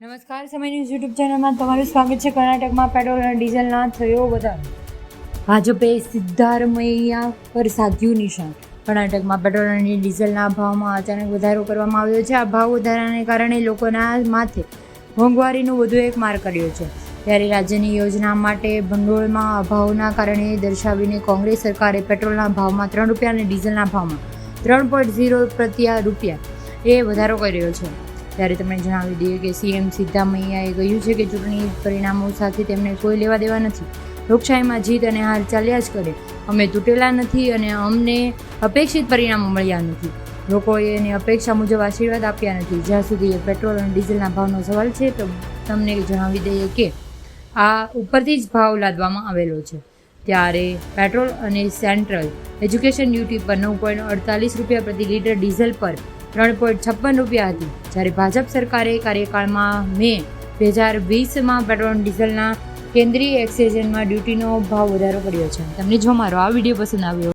નમસ્કાર, સમય news YouTube ચેનલમાં તમારું સ્વાગત છે. કર્ણાટકમાં પેટ્રોલ અને ડીઝલના થયો વધારો. ભાજપે સિદ્ધારમૈયા પર સાધ્યું નિશાન. કર્ણાટકમાં પેટ્રોલ અને ડીઝલના ભાવમાં અચાનક વધારો કરવામાં આવ્યો છે. આ ભાવ વધારાને કારણે લોકોના માથે મોંઘવારીનો વધુ એક માર કર્યો છે. ત્યારે રાજ્યની યોજના માટે ભંડોળમાં અભાવના કારણે દર્શાવીને કોંગ્રેસ સરકારે પેટ્રોલના ભાવમાં 3 રૂપિયા અને ડીઝલના ભાવમાં 3.0 રૂપિયા એ વધારો કર્યો છે. ત્યારે તમને જણાવી દઈએ કે સીએમ સિદ્ધારમૈયાએ કહ્યું છે કે ચૂંટણી પરિણામો સાથે તેમને કોઈ લેવા દેવા નથી. લોકશાહીમાં જીત અને હાર ચાલ્યા જ કરે. અમે તૂટેલા નથી અને અમને અપેક્ષિત પરિણામો મળ્યા નથી. લોકોએ એની અપેક્ષા મુજબ આશીર્વાદ આપ્યા નથી. જ્યાં સુધી પેટ્રોલ અને ડીઝલના ભાવનો સવાલ છે તો તમને જણાવી દઈએ કે આ ઉપરથી જ ભાવ લાદવામાં આવેલો છે. ત્યારે પેટ્રોલ અને સેન્ટ્રલ એજ્યુકેશન ડ્યુટી પર 9.48 રૂપિયા પ્રતિ લીટર, ડીઝલ પર 3.56 રૂપિયા હતી. જ્યારે ભાજપ સરકારે કાર્યકાળમાં મે 2020માં પેટ્રોલ અને ડીઝલના કેન્દ્રીય એક્સાઇઝમાં ડ્યુટીનો ભાવ વધારો કર્યો છે. તમને જો મારો આ વિડીયો પસંદ આવ્યો